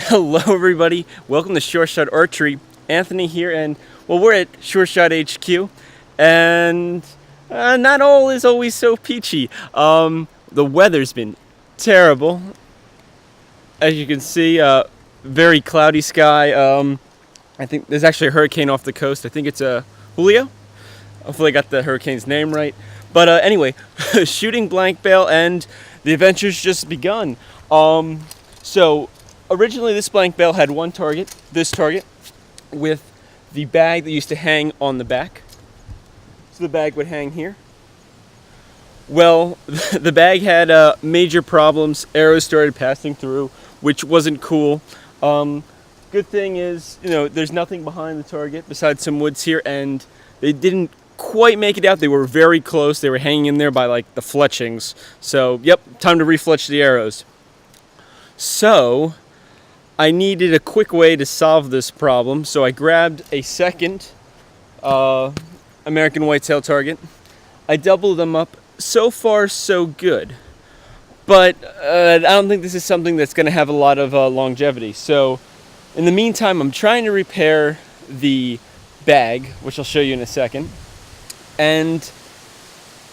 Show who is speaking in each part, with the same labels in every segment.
Speaker 1: Hello everybody, welcome to Short Shot Archery. Anthony here, and well, we're at Short Shot HQ, and not all is always so peachy. The weather's been terrible. As you can see, very cloudy sky. I think there's actually a hurricane off the coast. I think it's Julio. Hopefully I got the hurricane's name right. But anyway, shooting blank bale, and the adventure's just begun. So originally this blank bale had one target, this target, with the bag that used to hang on the back. So the bag would hang here. Well, the bag had major problems. Arrows started passing through, which wasn't cool. Good thing is, there's nothing behind the target besides some woods here, and they didn't quite make it out. They were very close. They were hanging in there by like the fletchings. So, yep, time to refletch the arrows. So, I needed a quick way to solve this problem, so I grabbed a second American whitetail target. I doubled them up. So far, so good. But I don't think this is something that's going to have a lot of longevity. So, in the meantime, I'm trying to repair the bag, which I'll show you in a second. And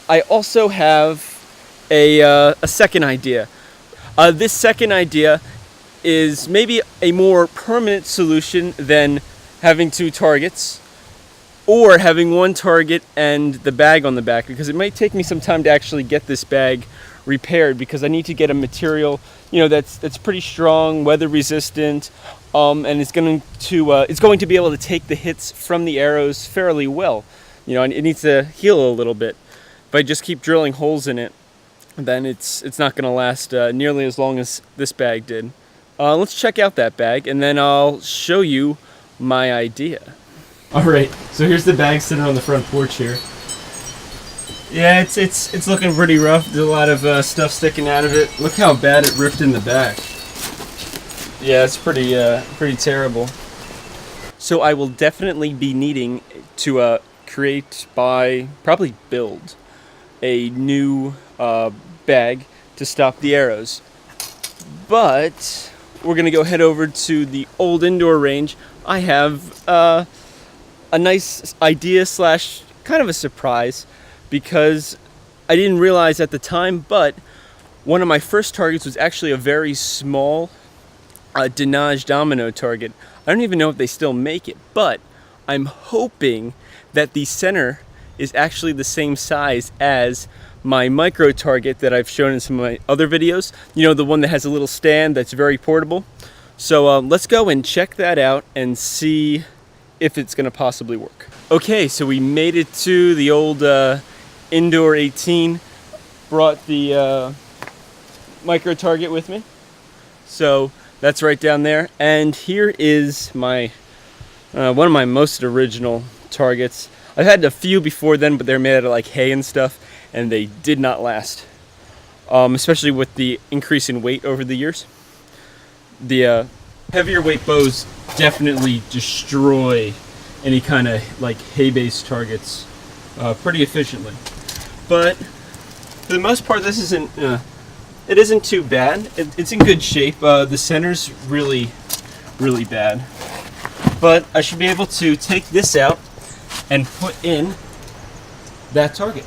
Speaker 1: I also have a second idea. This second idea is maybe a more permanent solution than having two targets, or having one target and the bag on the back, because it might take me some time to actually get this bag repaired, because I need to get a material that's pretty strong, weather resistant, and it's going to be able to take the hits from the arrows fairly well. It needs to heal a little bit. If I just keep drilling holes in it, then it's not going to last nearly as long as this bag did. Let's check out that bag, and then I'll show you my idea. Alright, so here's the bag sitting on the front porch here. Yeah, it's looking pretty rough. There's a lot of stuff sticking out of it. Look how bad it ripped in the back. Yeah, it's pretty terrible. So I will definitely be needing to probably build a new bag to stop the arrows. But we're gonna go head over to the old indoor range. I have a nice idea slash kind of a surprise, because I didn't realize at the time, but one of my first targets was actually a very small Denage domino target. I don't even know if they still make it, but I'm hoping that the center is actually the same size as my micro target that I've shown in some of my other videos. The one that has a little stand that's very portable. So let's go and check that out and see if it's going to possibly work. Okay, so we made it to the old indoor 18. Brought the micro target with me. So that's right down there. And here is my one of my most original targets. I've had a few before then, but they're made out of like hay and stuff, and they did not last. Especially with the increase in weight over the years. The heavier weight bows definitely destroy any kind of like hay-based targets pretty efficiently. But for the most part, this it isn't too bad. It's in good shape. The center's really bad, but I should be able to take this out and put in that target.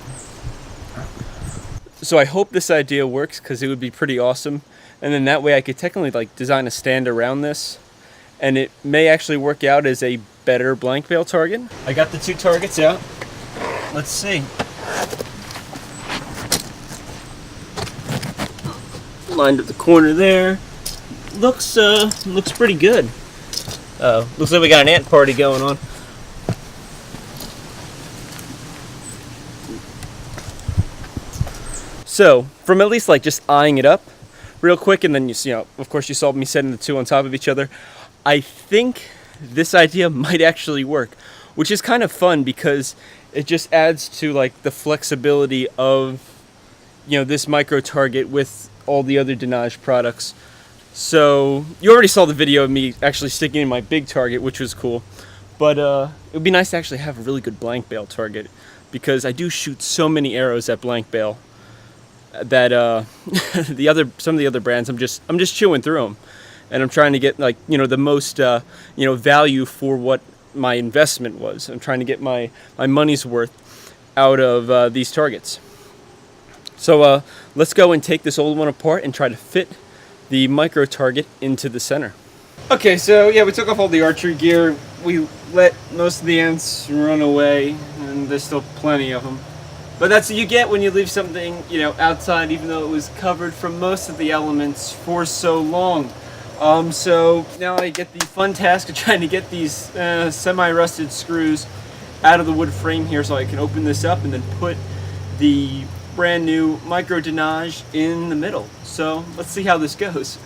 Speaker 1: So I hope this idea works, because it would be pretty awesome. And then that way I could technically like design a stand around this, and it may actually work out as a better blank bale target. I got the two targets out. Let's see. Lined at the corner there. Looks pretty good. Looks like we got an ant party going on. So, from at least like just eyeing it up real quick, and then of course you saw me setting the two on top of each other, I think this idea might actually work, which is kind of fun, because it just adds to like the flexibility of this micro target with all the other Denage products. So you already saw the video of me actually sticking in my big target, which was cool, but it would be nice to actually have a really good blank bale target, because I do shoot so many arrows at blank bale that some of the other brands I'm just chewing through them. and I'm trying to get like the most value for what my investment was. I'm trying to get my money's worth out of these targets. So let's go and take this old one apart and try to fit the micro target into the center. Okay, so yeah, we took off all the archery gear. We let most of the ants run away, and there's still plenty of them. But that's what you get when you leave something, outside, even though it was covered from most of the elements for so long. So now I get the fun task of trying to get these semi-rusted screws out of the wood frame here, so I can open this up and then put the brand new micro denage in the middle. So let's see how this goes.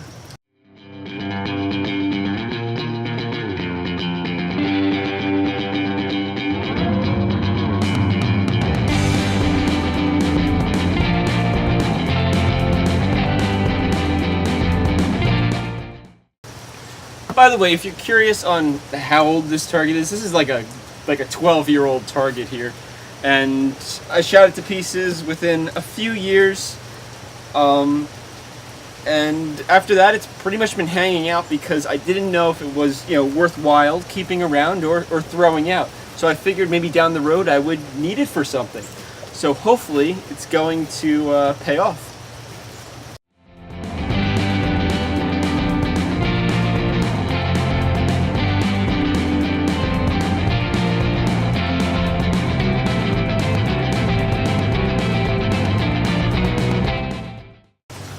Speaker 1: By the way, if you're curious on how old this target is, this is like a 12-year-old target here, and I shot it to pieces within a few years, and after that it's pretty much been hanging out because I didn't know if it was worthwhile keeping around or throwing out. So I figured maybe down the road I would need it for something. So hopefully it's going to pay off.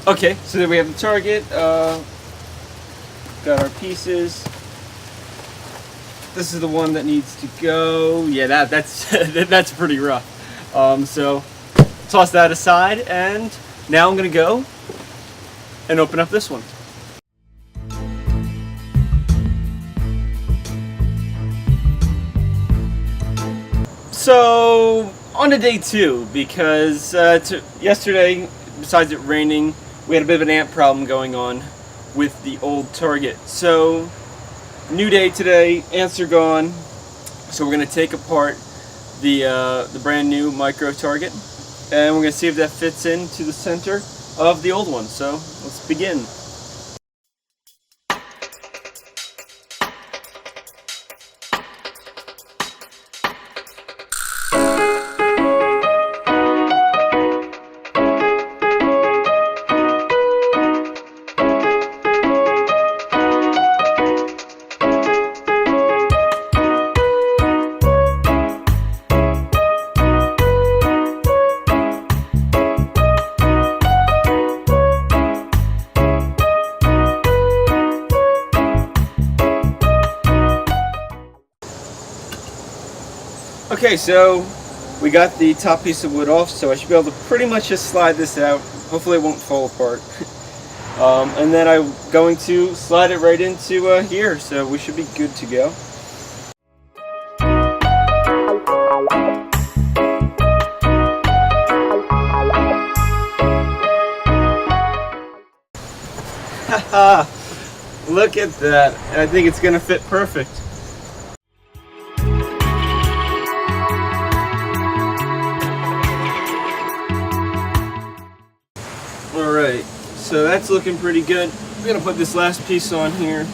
Speaker 1: Okay, so then we have the target, got our pieces. This is the one that needs to go. Yeah, that's that's pretty rough. So toss that aside, and now I'm gonna go and open up this one. So on to day 2, because yesterday, besides it raining, we had a bit of an ant problem going on with the old target. So, new day today, ants are gone. So we're going to take apart the brand new micro target, and we're going to see if that fits into the center of the old one. So let's begin. Okay, so we got the top piece of wood off, so I should be able to pretty much just slide this out. Hopefully it won't fall apart. And then I'm going to slide it right into here, so we should be good to go. Haha! Look at that. I think it's going to fit perfect. Alright, so that's looking pretty good. We're going to put this last piece on here.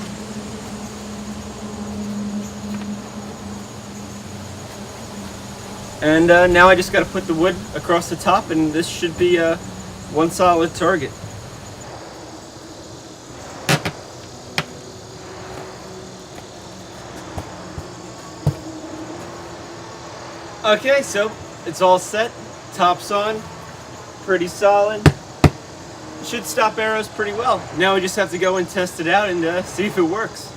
Speaker 1: And now I just got to put the wood across the top, and this should be one solid target. Okay, so it's all set. Top's on. Pretty solid. Should stop arrows pretty well. Now we just have to go and test it out and see if it works.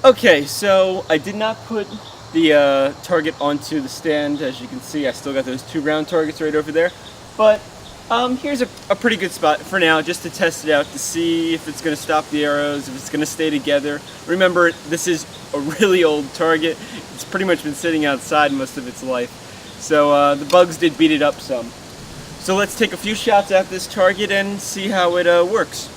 Speaker 1: Okay, so I did not put the target onto the stand. As you can see, I still got those 2 round targets right over there. But here's a pretty good spot for now, just to test it out, to see if it's going to stop the arrows, if it's going to stay together. Remember, this is a really old target. It's pretty much been sitting outside most of its life. So the bugs did beat it up some. So let's take a few shots at this target and see how it works.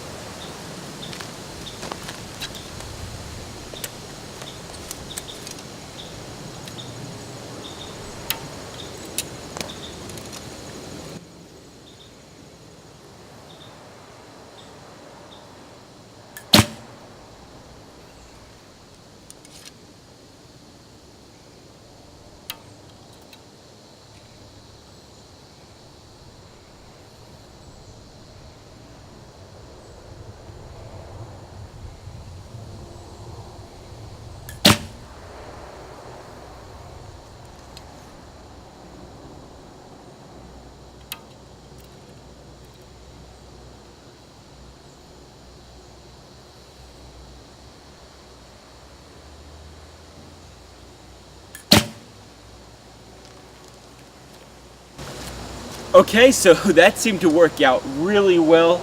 Speaker 1: Okay, so that seemed to work out really well.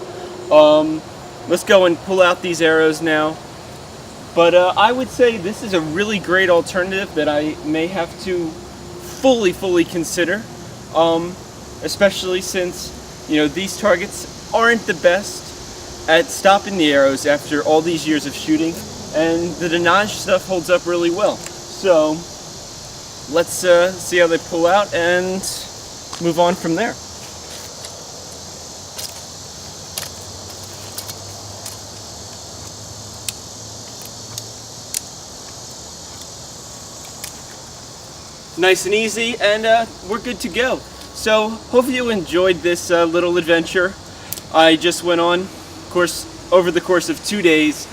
Speaker 1: Let's go and pull out these arrows now. But I would say this is a really great alternative that I may have to fully consider, especially since, you know, these targets aren't the best at stopping the arrows after all these years of shooting, and the Denage stuff holds up really well. So let's see how they pull out and move on from there. Nice and easy, and we're good to go. So hopefully you enjoyed this little adventure I just went on, of course, over the course of 2 days.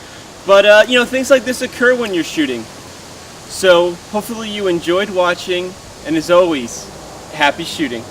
Speaker 1: But you know, things like this occur when you're shooting. So hopefully you enjoyed watching, and as always, happy shooting.